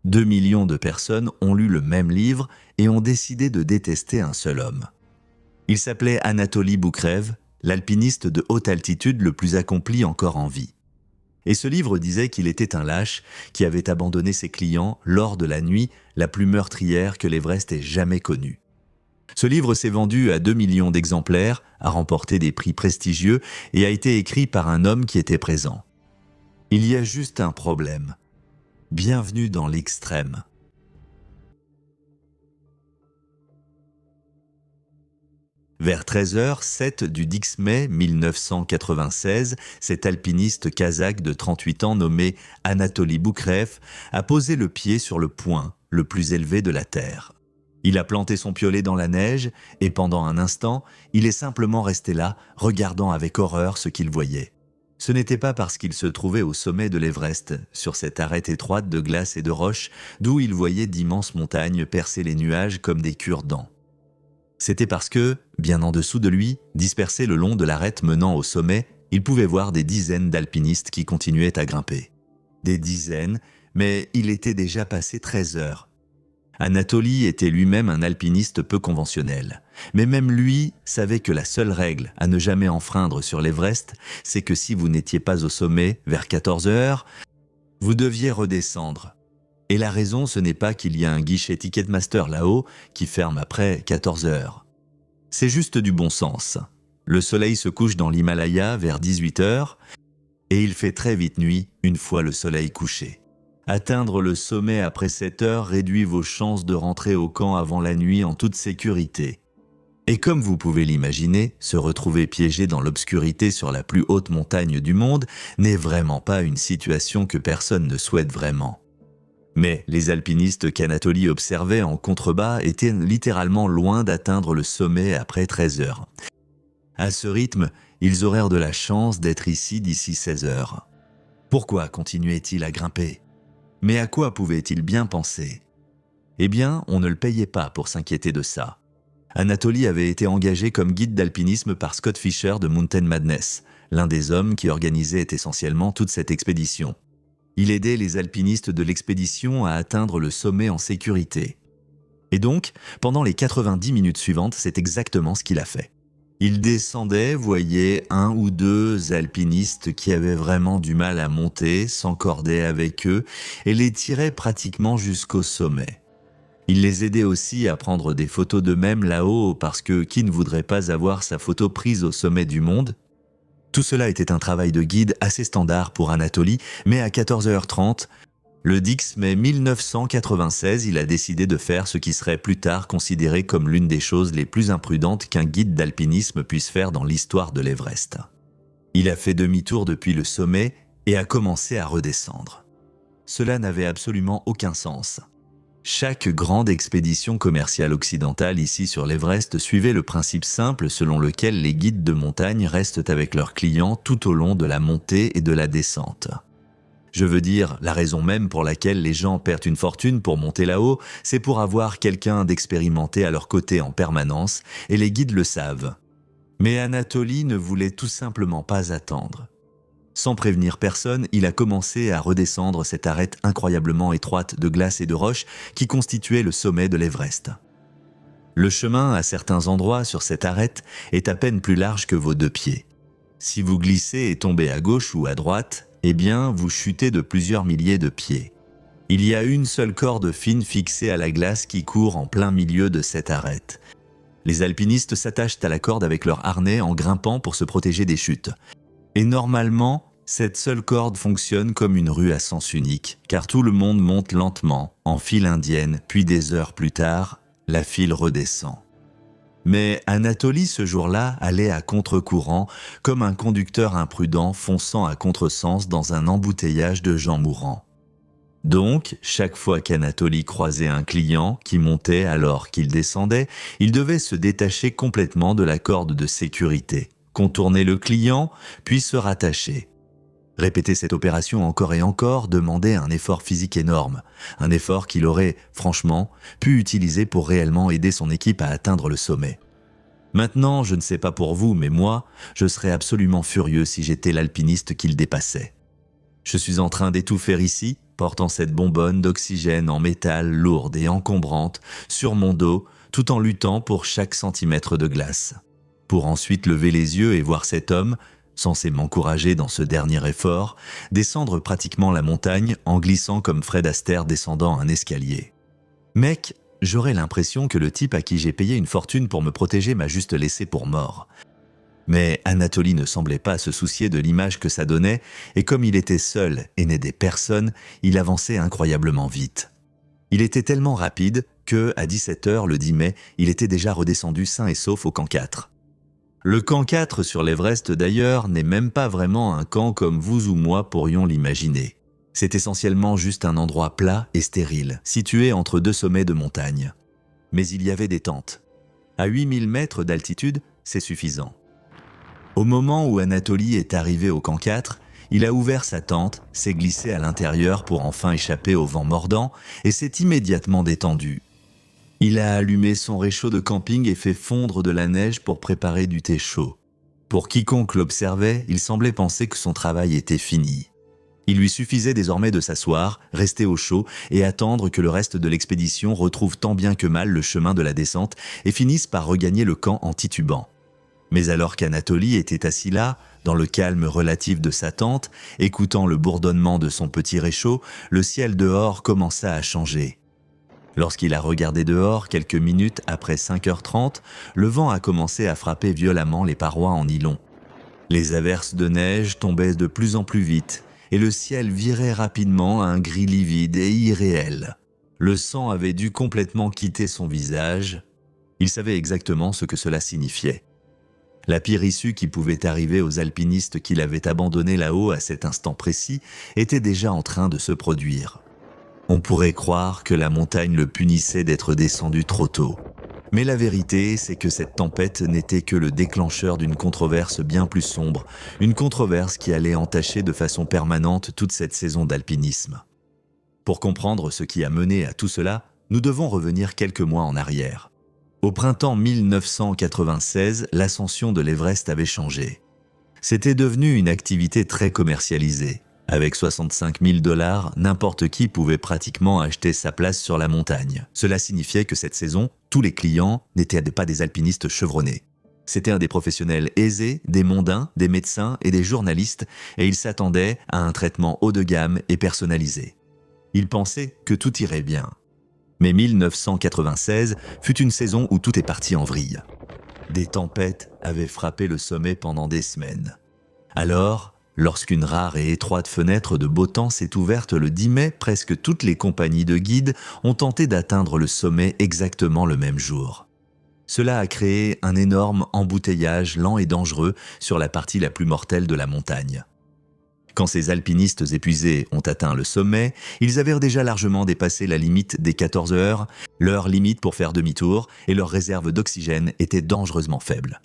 2 millions de personnes ont lu le même livre et ont décidé de détester un seul homme. Il s'appelait Anatoly Boukrev, l'alpiniste de haute altitude le plus accompli encore en vie. Et ce livre disait qu'il était un lâche qui avait abandonné ses clients lors de la nuit la plus meurtrière que l'Everest ait jamais connue. Ce livre s'est vendu à 2 millions d'exemplaires, a remporté des prix prestigieux et a été écrit par un homme qui était présent. Il y a juste un problème. Bienvenue dans l'extrême. Vers 13h07 du 10 mai 1996, cet alpiniste kazakh de 38 ans nommé Anatoly Boukrev a posé le pied sur le point le plus élevé de la Terre. Il a planté son piolet dans la neige et pendant un instant, il est simplement resté là, regardant avec horreur ce qu'il voyait. Ce n'était pas parce qu'il se trouvait au sommet de l'Everest, sur cette arête étroite de glace et de roches, d'où il voyait d'immenses montagnes percer les nuages comme des cure-dents. C'était parce que, bien en dessous de lui, dispersés le long de l'arête menant au sommet, il pouvait voir des dizaines d'alpinistes qui continuaient à grimper. Des dizaines, mais il était déjà passé 13 heures. Anatoly était lui-même un alpiniste peu conventionnel. Mais même lui savait que la seule règle à ne jamais enfreindre sur l'Everest, c'est que si vous n'étiez pas au sommet vers 14 heures, vous deviez redescendre. Et la raison, ce n'est pas qu'il y a un guichet Ticketmaster là-haut qui ferme après 14 heures. C'est juste du bon sens. Le soleil se couche dans l'Himalaya vers 18 heures et il fait très vite nuit une fois le soleil couché. Atteindre le sommet après 7 heures réduit vos chances de rentrer au camp avant la nuit en toute sécurité. Et comme vous pouvez l'imaginer, se retrouver piégé dans l'obscurité sur la plus haute montagne du monde n'est vraiment pas une situation que personne ne souhaite vraiment. Mais les alpinistes qu'Anatoly observait en contrebas étaient littéralement loin d'atteindre le sommet après 13 heures. À ce rythme, ils auraient de la chance d'être ici d'ici 16 heures. Pourquoi continuait-il à grimper ? Mais à quoi pouvait-il bien penser ? Eh bien, on ne le payait pas pour s'inquiéter de ça. Anatoly avait été engagé comme guide d'alpinisme par Scott Fischer de Mountain Madness, l'un des hommes qui organisait essentiellement toute cette expédition. Il aidait les alpinistes de l'expédition à atteindre le sommet en sécurité. Et donc, pendant les 90 minutes suivantes, c'est exactement ce qu'il a fait. Il descendait, voyait 1 ou 2 alpinistes qui avaient vraiment du mal à monter, s'encordait avec eux et les tirait pratiquement jusqu'au sommet. Il les aidait aussi à prendre des photos d'eux-mêmes là-haut parce que qui ne voudrait pas avoir sa photo prise au sommet du monde ? Tout cela était un travail de guide assez standard pour Anatoly, mais à 14h30, le 10 mai 1996, il a décidé de faire ce qui serait plus tard considéré comme l'une des choses les plus imprudentes qu'un guide d'alpinisme puisse faire dans l'histoire de l'Everest. Il a fait demi-tour depuis le sommet et a commencé à redescendre. Cela n'avait absolument aucun sens. Chaque grande expédition commerciale occidentale ici sur l'Everest suivait le principe simple selon lequel les guides de montagne restent avec leurs clients tout au long de la montée et de la descente. Je veux dire, la raison même pour laquelle les gens perdent une fortune pour monter là-haut, c'est pour avoir quelqu'un d'expérimenté à leur côté en permanence, et les guides le savent. Mais Anatoly ne voulait tout simplement pas attendre. Sans prévenir personne, il a commencé à redescendre cette arête incroyablement étroite de glace et de roches qui constituait le sommet de l'Everest. Le chemin, à certains endroits sur cette arête, est à peine plus large que vos 2 pieds. Si vous glissez et tombez à gauche ou à droite, eh bien, vous chutez de plusieurs milliers de pieds. Il y a une seule corde fine fixée à la glace qui court en plein milieu de cette arête. Les alpinistes s'attachent à la corde avec leur harnais en grimpant pour se protéger des chutes. Et normalement, cette seule corde fonctionne comme une rue à sens unique, car tout le monde monte lentement, en file indienne, puis des heures plus tard, la file redescend. Mais Anatoly, ce jour-là, allait à contre-courant, comme un conducteur imprudent fonçant à contresens dans un embouteillage de gens mourants. Donc, chaque fois qu'Anatoly croisait un client qui montait alors qu'il descendait, il devait se détacher complètement de la corde de sécurité, contourner le client, puis se rattacher. Répéter cette opération encore et encore demandait un effort physique énorme, un effort qu'il aurait, franchement, pu utiliser pour réellement aider son équipe à atteindre le sommet. Maintenant, je ne sais pas pour vous, mais moi, je serais absolument furieux si j'étais l'alpiniste qu'il dépassait. Je suis en train d'étouffer ici, portant cette bonbonne d'oxygène en métal lourde et encombrante sur mon dos, tout en luttant pour chaque centimètre de glace. Pour ensuite lever les yeux et voir cet homme, censé m'encourager dans ce dernier effort, descendre pratiquement la montagne en glissant comme Fred Astaire descendant un escalier. Mec, j'aurais l'impression que le type à qui j'ai payé une fortune pour me protéger m'a juste laissé pour mort. Mais Anatoly ne semblait pas se soucier de l'image que ça donnait, et comme il était seul et n'aidait personne, il avançait incroyablement vite. Il était tellement rapide que, à 17h le 10 mai, il était déjà redescendu sain et sauf au camp 4. Le camp 4 sur l'Everest d'ailleurs n'est même pas vraiment un camp comme vous ou moi pourrions l'imaginer. C'est essentiellement juste un endroit plat et stérile, situé entre deux sommets de montagne. Mais il y avait des tentes. À 8000 mètres d'altitude, c'est suffisant. Au moment où Anatoly est arrivé au camp 4, il a ouvert sa tente, s'est glissé à l'intérieur pour enfin échapper au vent mordant et s'est immédiatement détendu. Il a allumé son réchaud de camping et fait fondre de la neige pour préparer du thé chaud. Pour quiconque l'observait, il semblait penser que son travail était fini. Il lui suffisait désormais de s'asseoir, rester au chaud et attendre que le reste de l'expédition retrouve tant bien que mal le chemin de la descente et finisse par regagner le camp en titubant. Mais alors qu'Anatoly était assis là, dans le calme relatif de sa tente, écoutant le bourdonnement de son petit réchaud, le ciel dehors commença à changer. Lorsqu'il a regardé dehors, quelques minutes après 5h30, le vent a commencé à frapper violemment les parois en nylon. Les averses de neige tombaient de plus en plus vite, et le ciel virait rapidement à un gris livide et irréel. Le sang avait dû complètement quitter son visage. Il savait exactement ce que cela signifiait. La pire issue qui pouvait arriver aux alpinistes qu'il avait abandonnés là-haut à cet instant précis était déjà en train de se produire. On pourrait croire que la montagne le punissait d'être descendu trop tôt. Mais la vérité, c'est que cette tempête n'était que le déclencheur d'une controverse bien plus sombre, une controverse qui allait entacher de façon permanente toute cette saison d'alpinisme. Pour comprendre ce qui a mené à tout cela, nous devons revenir quelques mois en arrière. Au printemps 1996, l'ascension de l'Everest avait changé. C'était devenu une activité très commercialisée. Avec 65 000 $, n'importe qui pouvait pratiquement acheter sa place sur la montagne. Cela signifiait que cette saison, tous les clients n'étaient pas des alpinistes chevronnés. C'étaient des professionnels aisés, des mondains, des médecins et des journalistes, et ils s'attendaient à un traitement haut de gamme et personnalisé. Ils pensaient que tout irait bien. Mais 1996 fut une saison où tout est parti en vrille. Des tempêtes avaient frappé le sommet pendant des semaines. Alors, lorsqu'une rare et étroite fenêtre de beau temps s'est ouverte le 10 mai, presque toutes les compagnies de guides ont tenté d'atteindre le sommet exactement le même jour. Cela a créé un énorme embouteillage lent et dangereux sur la partie la plus mortelle de la montagne. Quand ces alpinistes épuisés ont atteint le sommet, ils avaient déjà largement dépassé la limite des 14 heures, leur limite pour faire demi-tour, et leurs réserves d'oxygène étaient dangereusement faibles.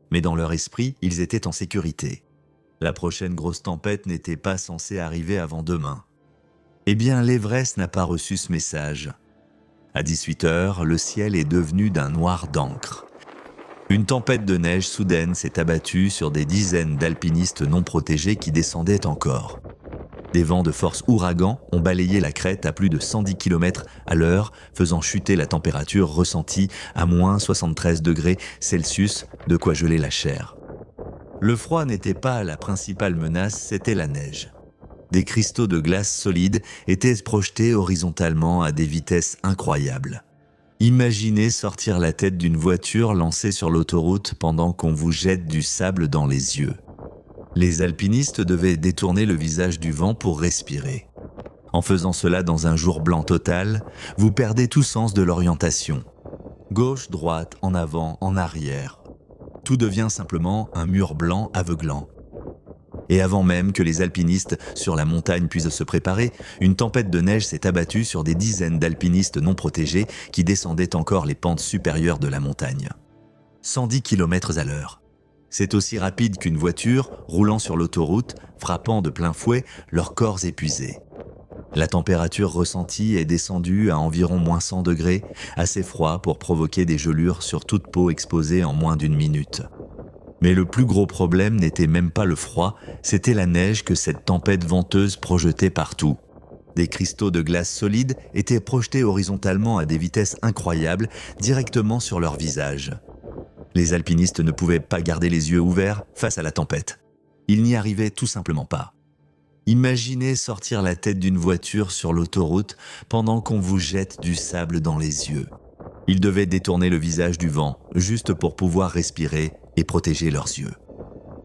Mais dans leur esprit, ils étaient en sécurité. La prochaine grosse tempête n'était pas censée arriver avant demain. Eh bien, l'Everest n'a pas reçu ce message. À 18h, le ciel est devenu d'un noir d'encre. Une tempête de neige soudaine s'est abattue sur des dizaines d'alpinistes non protégés qui descendaient encore. Des vents de force ouragan ont balayé la crête à plus de 110 km à l'heure, faisant chuter la température ressentie à moins 73 degrés Celsius, de quoi geler la chair. Le froid n'était pas la principale menace, c'était la neige. Des cristaux de glace solides étaient projetés horizontalement à des vitesses incroyables. Imaginez sortir la tête d'une voiture lancée sur l'autoroute pendant qu'on vous jette du sable dans les yeux. Les alpinistes devaient détourner le visage du vent pour respirer. En faisant cela dans un jour blanc total, vous perdez tout sens de l'orientation. Gauche, droite, en avant, en arrière. Tout devient simplement un mur blanc aveuglant. Et avant même que les alpinistes sur la montagne puissent se préparer, une tempête de neige s'est abattue sur des dizaines d'alpinistes non protégés qui descendaient encore les pentes supérieures de la montagne. 110 km à l'heure. C'est aussi rapide qu'une voiture roulant sur l'autoroute, frappant de plein fouet leurs corps épuisés. La température ressentie est descendue à environ moins 100 degrés, assez froid pour provoquer des gelures sur toute peau exposée en moins d'une minute. Mais le plus gros problème n'était même pas le froid, c'était la neige que cette tempête venteuse projetait partout. Des cristaux de glace solide étaient projetés horizontalement à des vitesses incroyables, directement sur leur visage. Les alpinistes ne pouvaient pas garder les yeux ouverts face à la tempête. Ils n'y arrivaient tout simplement pas. Imaginez sortir la tête d'une voiture sur l'autoroute pendant qu'on vous jette du sable dans les yeux. Ils devaient détourner le visage du vent, juste pour pouvoir respirer et protéger leurs yeux.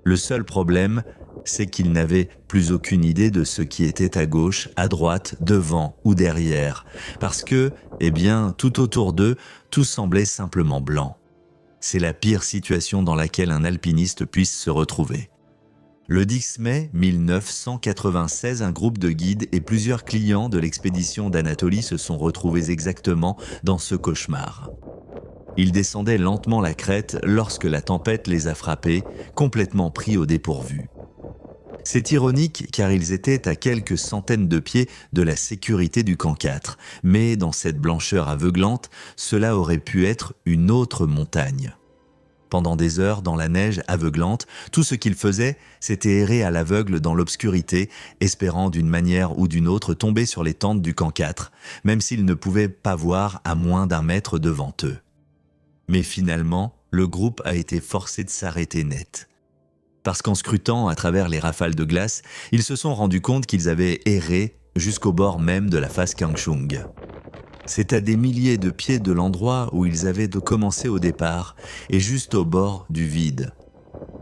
Le seul problème, c'est qu'ils n'avaient plus aucune idée de ce qui était à gauche, à droite, devant ou derrière, parce que, tout autour d'eux, tout semblait simplement blanc. C'est la pire situation dans laquelle un alpiniste puisse se retrouver. Le 10 mai 1996, un groupe de guides et plusieurs clients de l'expédition d'Anatolie se sont retrouvés exactement dans ce cauchemar. Ils descendaient lentement la crête lorsque la tempête les a frappés, complètement pris au dépourvu. C'est ironique car ils étaient à quelques centaines de pieds de la sécurité du camp 4, mais dans cette blancheur aveuglante, cela aurait pu être une autre montagne. Pendant des heures, dans la neige aveuglante, tout ce qu'ils faisaient, c'était errer à l'aveugle dans l'obscurité, espérant d'une manière ou d'une autre tomber sur les tentes du camp 4, même s'ils ne pouvaient pas voir à moins d'1 mètre devant eux. Mais finalement, le groupe a été forcé de s'arrêter net. Parce qu'en scrutant à travers les rafales de glace, ils se sont rendus compte qu'ils avaient erré jusqu'au bord même de la face Kangshung. C'est à des milliers de pieds de l'endroit où ils avaient commencé au départ, et juste au bord du vide.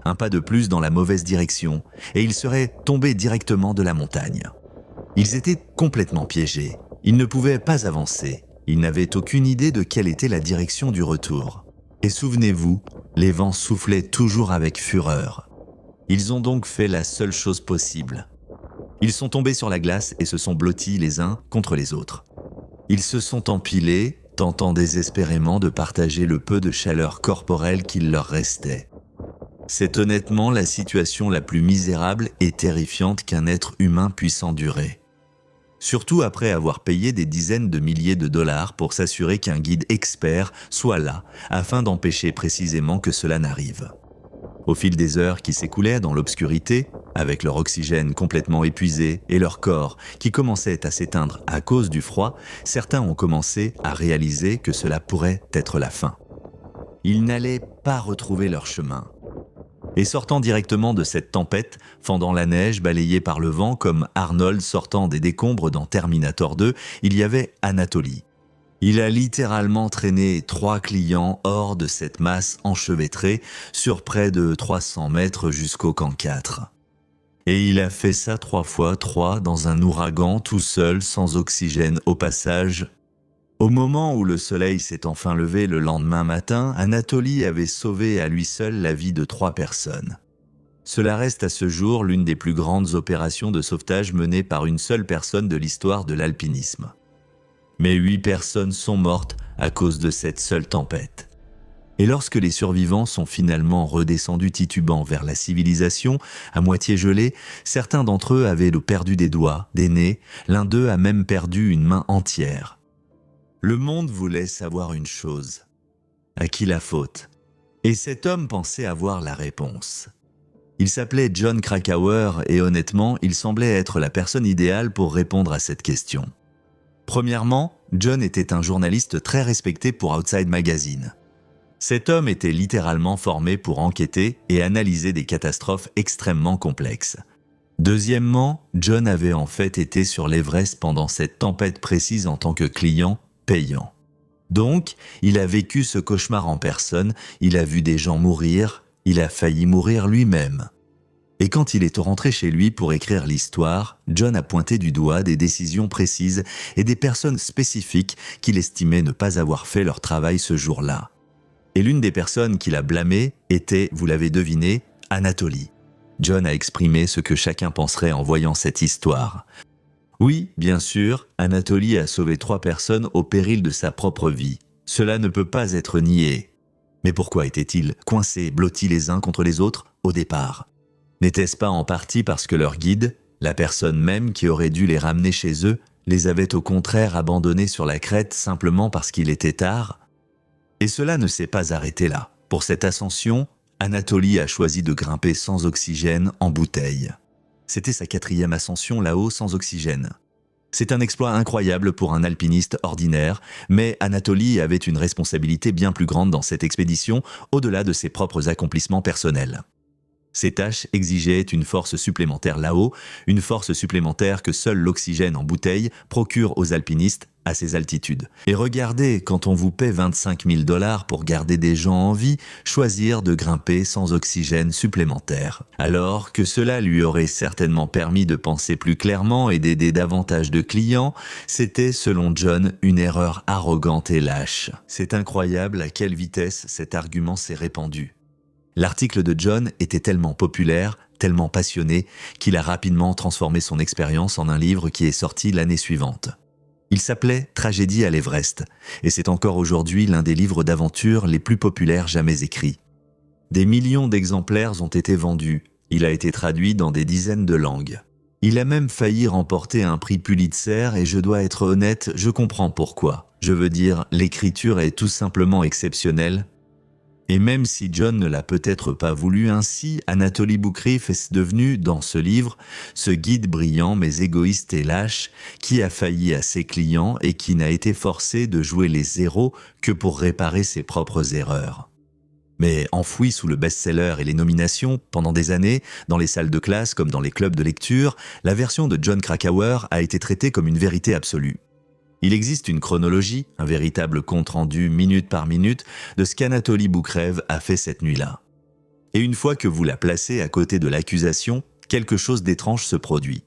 Un pas de plus dans la mauvaise direction, et ils seraient tombés directement de la montagne. Ils étaient complètement piégés, ils ne pouvaient pas avancer, ils n'avaient aucune idée de quelle était la direction du retour. Et souvenez-vous, les vents soufflaient toujours avec fureur. Ils ont donc fait la seule chose possible. Ils sont tombés sur la glace et se sont blottis les uns contre les autres. Ils se sont empilés, tentant désespérément de partager le peu de chaleur corporelle qu'il leur restait. C'est honnêtement la situation la plus misérable et terrifiante qu'un être humain puisse endurer. Surtout après avoir payé des dizaines de milliers de dollars pour s'assurer qu'un guide expert soit là, afin d'empêcher précisément que cela n'arrive. Au fil des heures qui s'écoulaient dans l'obscurité, avec leur oxygène complètement épuisé et leur corps qui commençait à s'éteindre à cause du froid, certains ont commencé à réaliser que cela pourrait être la fin. Ils n'allaient pas retrouver leur chemin. Et sortant directement de cette tempête, fendant la neige, balayée par le vent comme Arnold sortant des décombres dans Terminator 2, il y avait Anatoly. Il a littéralement traîné 3 clients hors de cette masse enchevêtrée sur près de 300 mètres jusqu'au camp 4. Et il a fait ça 3 fois 3 dans un ouragan tout seul, sans oxygène au passage. Au moment où le soleil s'est enfin levé le lendemain matin, Anatoly avait sauvé à lui seul la vie de 3 personnes. Cela reste à ce jour l'une des plus grandes opérations de sauvetage menées par une seule personne de l'histoire de l'alpinisme. Mais 8 personnes sont mortes à cause de cette seule tempête. Et lorsque les survivants sont finalement redescendus titubants vers la civilisation, à moitié gelés, certains d'entre eux avaient perdu des doigts, des nez, l'un d'eux a même perdu une main entière. Le monde voulait savoir une chose. À qui la faute? Et cet homme pensait avoir la réponse. Il s'appelait Jon Krakauer et honnêtement, il semblait être la personne idéale pour répondre à cette question. Premièrement, Jon était un journaliste très respecté pour Outside Magazine. Cet homme était littéralement formé pour enquêter et analyser des catastrophes extrêmement complexes. Deuxièmement, Jon avait en fait été sur l'Everest pendant cette tempête précise en tant que client payant. Donc, il a vécu ce cauchemar en personne, il a vu des gens mourir, il a failli mourir lui-même. Et quand il est rentré chez lui pour écrire l'histoire, Jon a pointé du doigt des décisions précises et des personnes spécifiques qu'il estimait ne pas avoir fait leur travail ce jour-là. Et l'une des personnes qu'il a blâmées était, vous l'avez deviné, Anatoly. Jon a exprimé ce que chacun penserait en voyant cette histoire. Oui, bien sûr, Anatoly a sauvé 3 personnes au péril de sa propre vie. Cela ne peut pas être nié. Mais pourquoi étaient-ils coincés, blottis les uns contre les autres au départ ? N'était-ce pas en partie parce que leur guide, la personne même qui aurait dû les ramener chez eux, les avait au contraire abandonnés sur la crête simplement parce qu'il était tard? Et cela ne s'est pas arrêté là. Pour cette ascension, Anatoly a choisi de grimper sans oxygène en bouteille. C'était sa 4e ascension là-haut sans oxygène. C'est un exploit incroyable pour un alpiniste ordinaire, mais Anatoly avait une responsabilité bien plus grande dans cette expédition, au-delà de ses propres accomplissements personnels. Ces tâches exigeaient une force supplémentaire là-haut, une force supplémentaire que seul l'oxygène en bouteille procure aux alpinistes à ces altitudes. Et regardez, quand on vous paie 25 000 $ pour garder des gens en vie, choisir de grimper sans oxygène supplémentaire. Alors que cela lui aurait certainement permis de penser plus clairement et d'aider davantage de clients, c'était, selon John, une erreur arrogante et lâche. C'est incroyable à quelle vitesse cet argument s'est répandu. L'article de John était tellement populaire, tellement passionné, qu'il a rapidement transformé son expérience en un livre qui est sorti l'année suivante. Il s'appelait « Tragédie à l'Everest » et c'est encore aujourd'hui l'un des livres d'aventure les plus populaires jamais écrits. Des millions d'exemplaires ont été vendus, il a été traduit dans des dizaines de langues. Il a même failli remporter un prix Pulitzer et je dois être honnête, je comprends pourquoi. Je veux dire, l'écriture est tout simplement exceptionnelle. Et même si John ne l'a peut-être pas voulu ainsi, Anatoly Boukreev est devenu, dans ce livre, ce guide brillant mais égoïste et lâche qui a failli à ses clients et qui n'a été forcé de jouer les héros que pour réparer ses propres erreurs. Mais enfoui sous le best-seller et les nominations, pendant des années, dans les salles de classe comme dans les clubs de lecture, la version de Jon Krakauer a été traitée comme une vérité absolue. Il existe une chronologie, un véritable compte-rendu minute par minute de ce qu'Anatoly Boukreev a fait cette nuit-là. Et une fois que vous la placez à côté de l'accusation, quelque chose d'étrange se produit.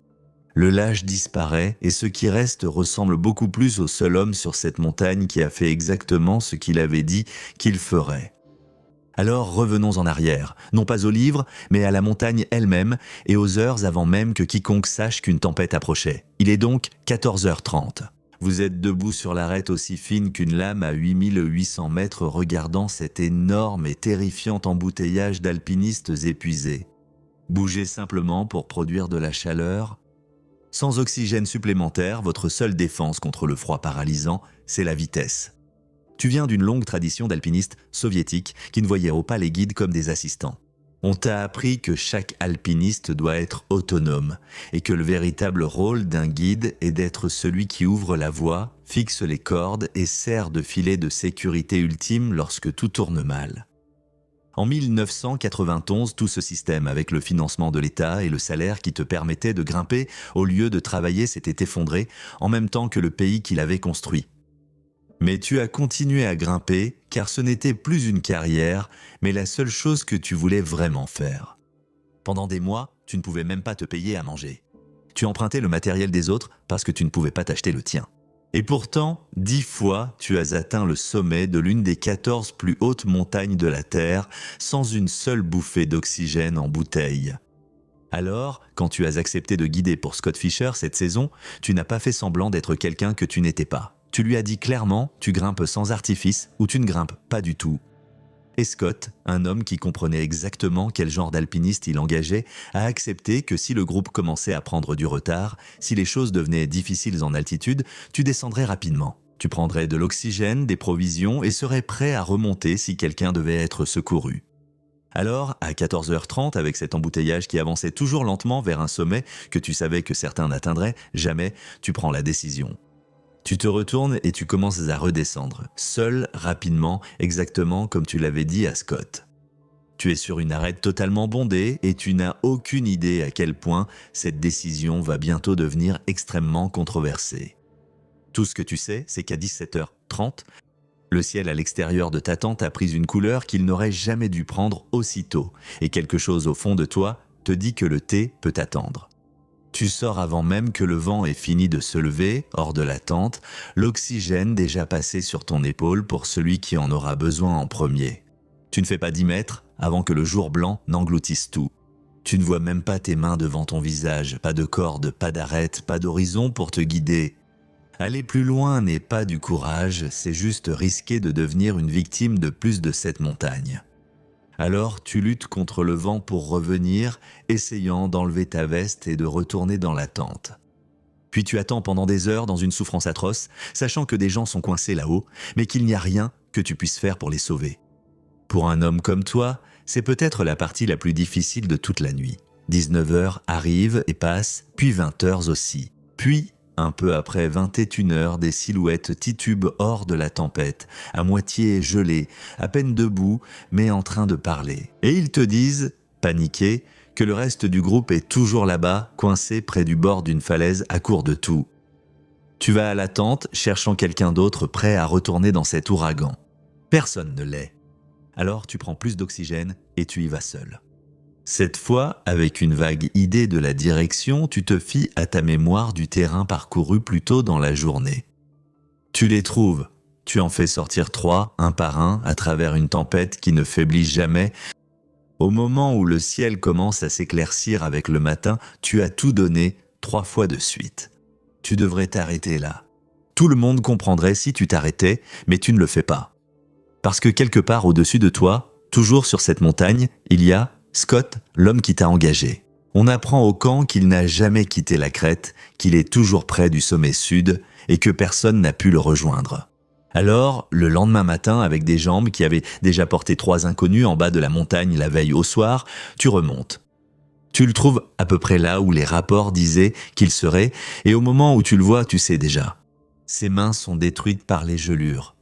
Le lâche disparaît et ce qui reste ressemble beaucoup plus au seul homme sur cette montagne qui a fait exactement ce qu'il avait dit qu'il ferait. Alors revenons en arrière, non pas au livre, mais à la montagne elle-même et aux heures avant même que quiconque sache qu'une tempête approchait. Il est donc 14h30. Vous êtes debout sur l'arête aussi fine qu'une lame à 8800 mètres regardant cet énorme et terrifiant embouteillage d'alpinistes épuisés. Bougez simplement pour produire de la chaleur. Sans oxygène supplémentaire, votre seule défense contre le froid paralysant, c'est la vitesse. Tu viens d'une longue tradition d'alpinistes soviétiques qui ne voyaient pas les guides comme des assistants. On t'a appris que chaque alpiniste doit être autonome et que le véritable rôle d'un guide est d'être celui qui ouvre la voie, fixe les cordes et sert de filet de sécurité ultime lorsque tout tourne mal. En 1991, tout ce système avec le financement de l'État et le salaire qui te permettait de grimper au lieu de travailler s'était effondré en même temps que le pays qu'il avait construit. Mais tu as continué à grimper car ce n'était plus une carrière, mais la seule chose que tu voulais vraiment faire. Pendant des mois, tu ne pouvais même pas te payer à manger. Tu empruntais le matériel des autres parce que tu ne pouvais pas t'acheter le tien. Et pourtant, 10 fois, tu as atteint le sommet de l'une des 14 plus hautes montagnes de la Terre sans une seule bouffée d'oxygène en bouteille. Alors, quand tu as accepté de guider pour Scott Fischer cette saison, tu n'as pas fait semblant d'être quelqu'un que tu n'étais pas. Tu lui as dit clairement, tu grimpes sans artifice ou tu ne grimpes pas du tout. Et Scott, un homme qui comprenait exactement quel genre d'alpiniste il engageait, a accepté que si le groupe commençait à prendre du retard, si les choses devenaient difficiles en altitude, tu descendrais rapidement. Tu prendrais de l'oxygène, des provisions et serais prêt à remonter si quelqu'un devait être secouru. Alors, à 14h30, avec cet embouteillage qui avançait toujours lentement vers un sommet que tu savais que certains n'atteindraient jamais, tu prends la décision. Tu te retournes et tu commences à redescendre, seul, rapidement, exactement comme tu l'avais dit à Scott. Tu es sur une arête totalement bondée et tu n'as aucune idée à quel point cette décision va bientôt devenir extrêmement controversée. Tout ce que tu sais, c'est qu'à 17h30, le ciel à l'extérieur de ta tente a pris une couleur qu'il n'aurait jamais dû prendre aussitôt et quelque chose au fond de toi te dit que le thé peut attendre. Tu sors avant même que le vent ait fini de se lever, hors de la tente, l'oxygène déjà passé sur ton épaule pour celui qui en aura besoin en premier. Tu ne fais pas 10 mètres avant que le jour blanc n'engloutisse tout. Tu ne vois même pas tes mains devant ton visage, pas de corde, pas d'arête, pas d'horizon pour te guider. Aller plus loin n'est pas du courage, c'est juste risquer de devenir une victime de plus de cette montagne. Alors tu luttes contre le vent pour revenir, essayant d'enlever ta veste et de retourner dans la tente. Puis tu attends pendant des heures dans une souffrance atroce, sachant que des gens sont coincés là-haut, mais qu'il n'y a rien que tu puisses faire pour les sauver. Pour un homme comme toi, c'est peut-être la partie la plus difficile de toute la nuit. 19h arrive et passe, puis 20h aussi. Puis un peu après 21 heures, des silhouettes titubent hors de la tempête, à moitié gelées, à peine debout, mais en train de parler. Et ils te disent, paniqués, que le reste du groupe est toujours là-bas, coincé près du bord d'une falaise à court de tout. Tu vas à la tente, cherchant quelqu'un d'autre prêt à retourner dans cet ouragan. Personne ne l'est. Alors tu prends plus d'oxygène et tu y vas seul. Cette fois, avec une vague idée de la direction, tu te fies à ta mémoire du terrain parcouru plus tôt dans la journée. Tu les trouves, tu en fais sortir 3, un par un, à travers une tempête qui ne faiblit jamais. Au moment où le ciel commence à s'éclaircir avec le matin, tu as tout donné 3 fois de suite. Tu devrais t'arrêter là. Tout le monde comprendrait si tu t'arrêtais, mais tu ne le fais pas. Parce que quelque part au-dessus de toi, toujours sur cette montagne, il y a Scott, l'homme qui t'a engagé. On apprend au camp qu'il n'a jamais quitté la crête, qu'il est toujours près du sommet sud et que personne n'a pu le rejoindre. Alors, le lendemain matin, avec des jambes qui avaient déjà porté 3 inconnus en bas de la montagne la veille au soir, tu remontes. Tu le trouves à peu près là où les rapports disaient qu'il serait, et au moment où tu le vois, tu sais déjà. Ses mains sont détruites par les gelures.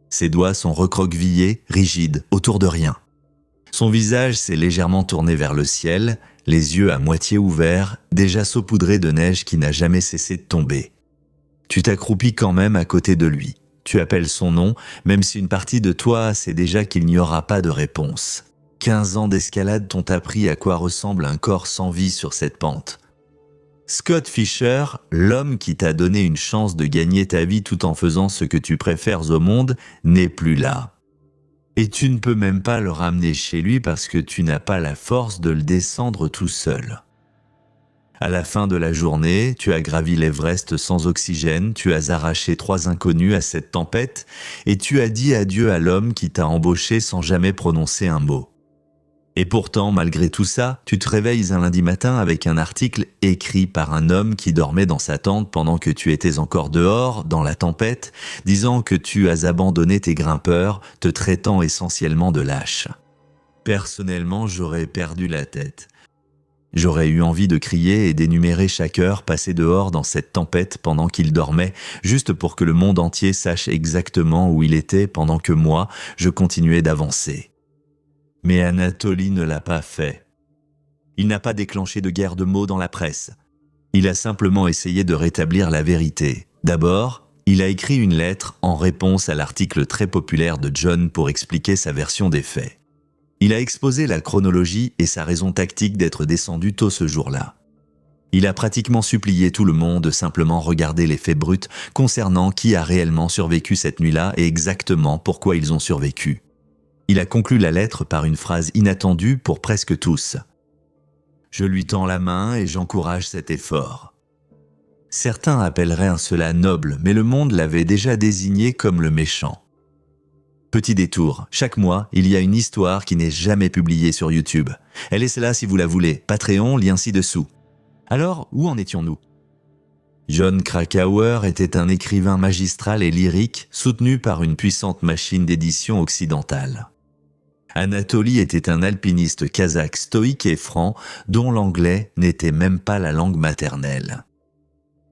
Ses doigts sont recroquevillés, rigides, autour de rien. Son visage s'est légèrement tourné vers le ciel, les yeux à moitié ouverts, déjà saupoudrés de neige qui n'a jamais cessé de tomber. Tu t'accroupis quand même à côté de lui. Tu appelles son nom, même si une partie de toi sait déjà qu'il n'y aura pas de réponse. 15 ans d'escalade t'ont appris à quoi ressemble un corps sans vie sur cette pente. Scott Fisher, l'homme qui t'a donné une chance de gagner ta vie tout en faisant ce que tu préfères au monde, n'est plus là. Et tu ne peux même pas le ramener chez lui parce que tu n'as pas la force de le descendre tout seul. À la fin de la journée, tu as gravi l'Everest sans oxygène, tu as arraché 3 inconnus à cette tempête et tu as dit adieu à l'homme qui t'a embauché sans jamais prononcer un mot. Et pourtant, malgré tout ça, tu te réveilles un lundi matin avec un article écrit par un homme qui dormait dans sa tente pendant que tu étais encore dehors, dans la tempête, disant que tu as abandonné tes grimpeurs, te traitant essentiellement de lâche. Personnellement, j'aurais perdu la tête. J'aurais eu envie de crier et d'énumérer chaque heure passée dehors dans cette tempête pendant qu'il dormait, juste pour que le monde entier sache exactement où il était pendant que moi, je continuais d'avancer. Mais Anatoly ne l'a pas fait. Il n'a pas déclenché de guerre de mots dans la presse. Il a simplement essayé de rétablir la vérité. D'abord, il a écrit une lettre en réponse à l'article très populaire de John pour expliquer sa version des faits. Il a exposé la chronologie et sa raison tactique d'être descendu tôt ce jour-là. Il a pratiquement supplié tout le monde de simplement regarder les faits bruts concernant qui a réellement survécu cette nuit-là et exactement pourquoi ils ont survécu. Il a conclu la lettre par une phrase inattendue pour presque tous. « Je lui tends la main et j'encourage cet effort. » Certains appelleraient cela noble, mais le monde l'avait déjà désigné comme le méchant. Petit détour, chaque mois, il y a une histoire qui n'est jamais publiée sur YouTube. Elle est là si vous la voulez, Patreon, lien ci-dessous. Alors, où en étions-nous ? Jon Krakauer était un écrivain magistral et lyrique, soutenu par une puissante machine d'édition occidentale. Anatoly était un alpiniste kazakh stoïque et franc, dont l'anglais n'était même pas la langue maternelle.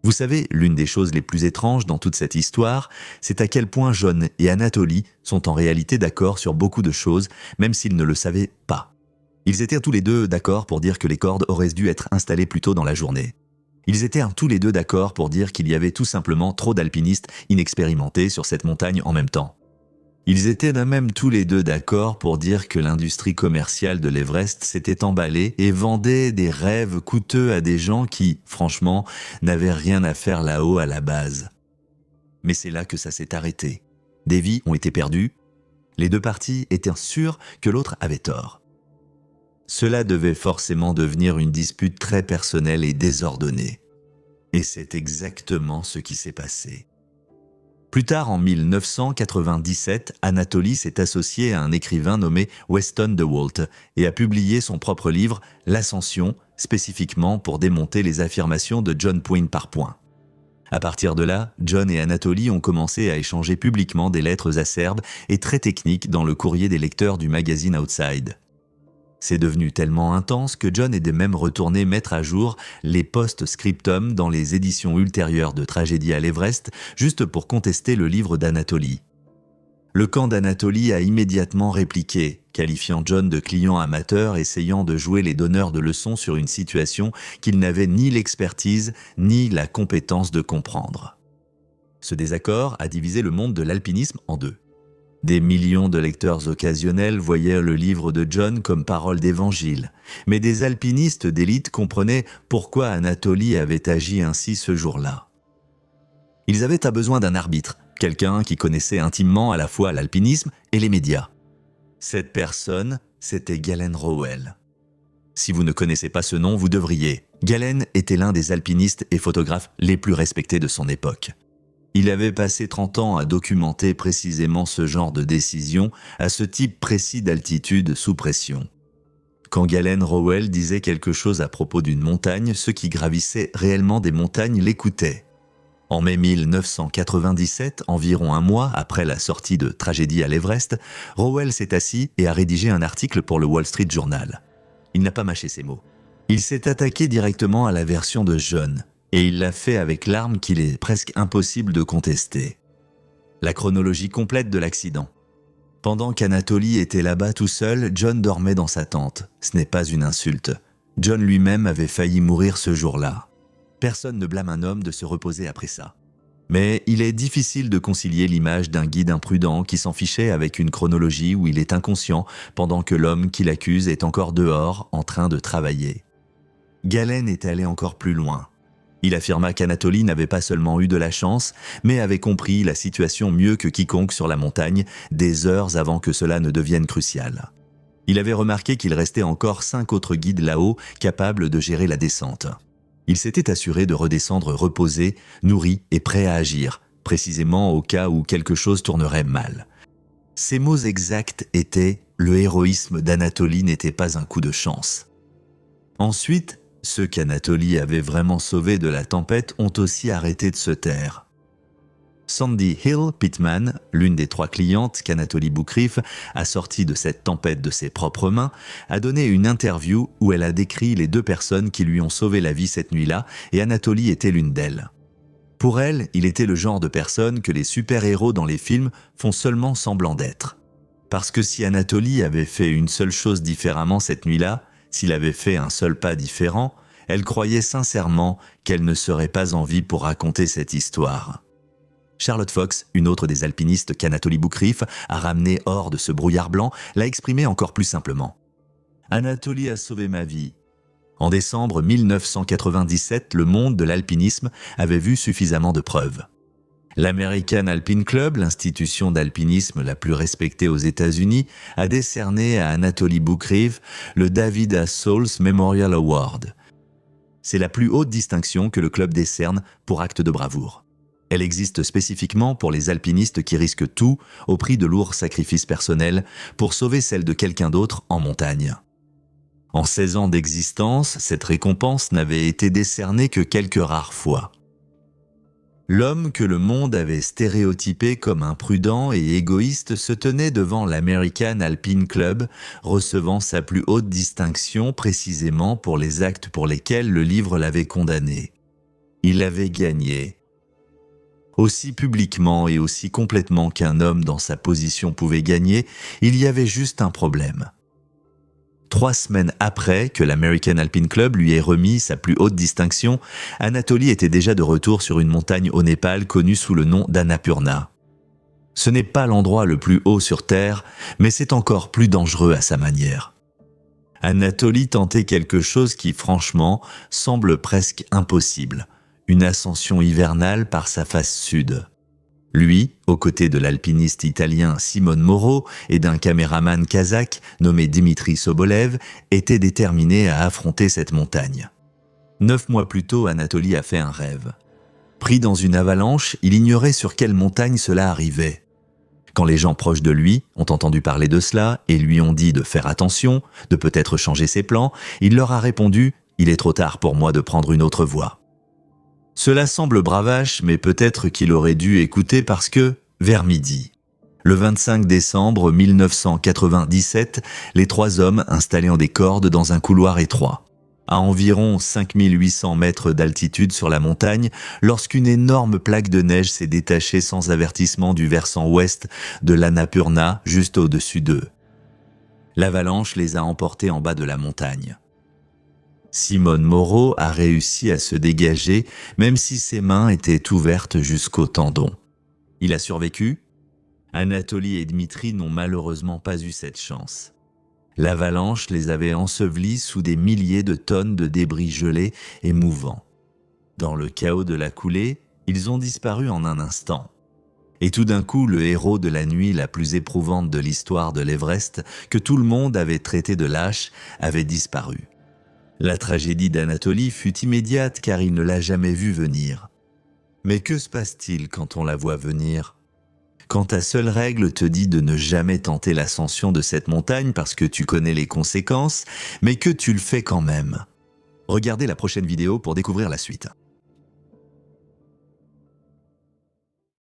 Vous savez, l'une des choses les plus étranges dans toute cette histoire, c'est à quel point Jon et Anatoly sont en réalité d'accord sur beaucoup de choses, même s'ils ne le savaient pas. Ils étaient tous les deux d'accord pour dire que les cordes auraient dû être installées plus tôt dans la journée. Ils étaient tous les deux d'accord pour dire qu'il y avait tout simplement trop d'alpinistes inexpérimentés sur cette montagne en même temps. Ils étaient même tous les deux d'accord pour dire que l'industrie commerciale de l'Everest s'était emballée et vendait des rêves coûteux à des gens qui, franchement, n'avaient rien à faire là-haut à la base. Mais c'est là que ça s'est arrêté. Des vies ont été perdues. Les deux parties étaient sûres que l'autre avait tort. Cela devait forcément devenir une dispute très personnelle et désordonnée. Et c'est exactement ce qui s'est passé. Plus tard, en 1997, Anatoly s'est associé à un écrivain nommé Weston DeWalt et a publié son propre livre « L'Ascension », spécifiquement pour démonter les affirmations de Jon point par point. À partir de là, Jon et Anatoly ont commencé à échanger publiquement des lettres acerbes et très techniques dans le courrier des lecteurs du magazine Outside. C'est devenu tellement intense que John est même retourné mettre à jour les post-scriptum dans les éditions ultérieures de Tragédie à l'Everest, juste pour contester le livre d'Anatoly. Le camp d'Anatoly a immédiatement répliqué, qualifiant John de client amateur essayant de jouer les donneurs de leçons sur une situation qu'il n'avait ni l'expertise ni la compétence de comprendre. Ce désaccord a divisé le monde de l'alpinisme en deux. Des millions de lecteurs occasionnels voyaient le livre de John comme parole d'évangile, mais des alpinistes d'élite comprenaient pourquoi Anatoly avait agi ainsi ce jour-là. Ils avaient besoin d'un arbitre, quelqu'un qui connaissait intimement à la fois l'alpinisme et les médias. Cette personne, c'était Galen Rowell. Si vous ne connaissez pas ce nom, vous devriez. Galen était l'un des alpinistes et photographes les plus respectés de son époque. Il avait passé 30 ans à documenter précisément ce genre de décision à ce type précis d'altitude sous pression. Quand Galen Rowell disait quelque chose à propos d'une montagne, ceux qui gravissaient réellement des montagnes l'écoutaient. En mai 1997, environ un mois après la sortie de Tragédie à l'Everest, Rowell s'est assis et a rédigé un article pour le Wall Street Journal. Il n'a pas mâché ses mots. Il s'est attaqué directement à la version de John, et il l'a fait avec l'arme qu'il est presque impossible de contester. La chronologie complète de l'accident. Pendant qu'Anatoly était là-bas tout seul, John dormait dans sa tente. Ce n'est pas une insulte. John lui-même avait failli mourir ce jour-là. Personne ne blâme un homme de se reposer après ça. Mais il est difficile de concilier l'image d'un guide imprudent qui s'en fichait avec une chronologie où il est inconscient pendant que l'homme qui l'accuse est encore dehors en train de travailler. Galen est allé encore plus loin. Il affirma qu'Anatoly n'avait pas seulement eu de la chance, mais avait compris la situation mieux que quiconque sur la montagne, des heures avant que cela ne devienne crucial. Il avait remarqué qu'il restait encore 5 autres guides là-haut capables de gérer la descente. Il s'était assuré de redescendre reposé, nourri et prêt à agir, précisément au cas où quelque chose tournerait mal. Ses mots exacts étaient « Le héroïsme d'Anatoly n'était pas un coup de chance ». Ensuite, ceux qu'Anatoly avait vraiment sauvés de la tempête ont aussi arrêté de se taire. Sandy Hill Pittman, l'une des 3 clientes qu'Anatoly Boukreef a sorties de cette tempête de ses propres mains, a donné une interview où elle a décrit les 2 personnes qui lui ont sauvé la vie cette nuit-là, et Anatoly était l'une d'elles. Pour elle, il était le genre de personne que les super-héros dans les films font seulement semblant d'être. Parce que si Anatoly avait fait une seule chose différemment cette nuit-là, s'il avait fait un seul pas différent, elle croyait sincèrement qu'elle ne serait pas en vie pour raconter cette histoire. Charlotte Fox, une autre des alpinistes qu'Anatoly Boukreef a ramené hors de ce brouillard blanc, l'a exprimé encore plus simplement. « Anatoly a sauvé ma vie. En décembre 1997, le monde de l'alpinisme avait vu suffisamment de preuves. L'American Alpine Club, l'institution d'alpinisme la plus respectée aux États-Unis, a décerné à Anatoly Boukreef le David A. Souls Memorial Award. C'est la plus haute distinction que le club décerne pour acte de bravoure. Elle existe spécifiquement pour les alpinistes qui risquent tout au prix de lourds sacrifices personnels pour sauver celle de quelqu'un d'autre en montagne. En 16 ans d'existence, cette récompense n'avait été décernée que quelques rares fois. L'homme que le monde avait stéréotypé comme imprudent et égoïste se tenait devant l'American Alpine Club, recevant sa plus haute distinction précisément pour les actes pour lesquels le livre l'avait condamné. Il avait gagné. Aussi publiquement et aussi complètement qu'un homme dans sa position pouvait gagner, il y avait juste un problème. 3 semaines après que l'American Alpine Club lui ait remis sa plus haute distinction, Anatoly était déjà de retour sur une montagne au Népal connue sous le nom d'Annapurna. Ce n'est pas l'endroit le plus haut sur Terre, mais c'est encore plus dangereux à sa manière. Anatoly tentait quelque chose qui, franchement, semble presque impossible, une ascension hivernale par sa face sud. Lui, aux côtés de l'alpiniste italien Simone Moro et d'un caméraman kazakh nommé Dimitri Sobolev, était déterminé à affronter cette montagne. 9 mois plus tôt, Anatoly a fait un rêve. Pris dans une avalanche, il ignorait sur quelle montagne cela arrivait. Quand les gens proches de lui ont entendu parler de cela et lui ont dit de faire attention, de peut-être changer ses plans, il leur a répondu « Il est trop tard pour moi de prendre une autre voie ». Cela semble bravache, mais peut-être qu'il aurait dû écouter parce que, vers midi, Le 25 décembre 1997, les 3 hommes installés en des cordes dans un couloir étroit. À environ 5800 mètres d'altitude sur la montagne, lorsqu'une énorme plaque de neige s'est détachée sans avertissement du versant ouest de l'Annapurna, juste au-dessus d'eux. L'avalanche les a emportés en bas de la montagne. Simone Moreau a réussi à se dégager, même si ses mains étaient ouvertes jusqu'aux tendons. Il a survécu ? Anatoly et Dmitri n'ont malheureusement pas eu cette chance. L'avalanche les avait ensevelis sous des milliers de tonnes de débris gelés et mouvants. Dans le chaos de la coulée, ils ont disparu en un instant. Et tout d'un coup, le héros de la nuit la plus éprouvante de l'histoire de l'Everest, que tout le monde avait traité de lâche, avait disparu. La tragédie d'Anatoly fut immédiate car il ne l'a jamais vue venir. Mais que se passe-t-il quand on la voit venir ? Quand ta seule règle te dit de ne jamais tenter l'ascension de cette montagne parce que tu connais les conséquences, mais que tu le fais quand même. Regardez la prochaine vidéo pour découvrir la suite.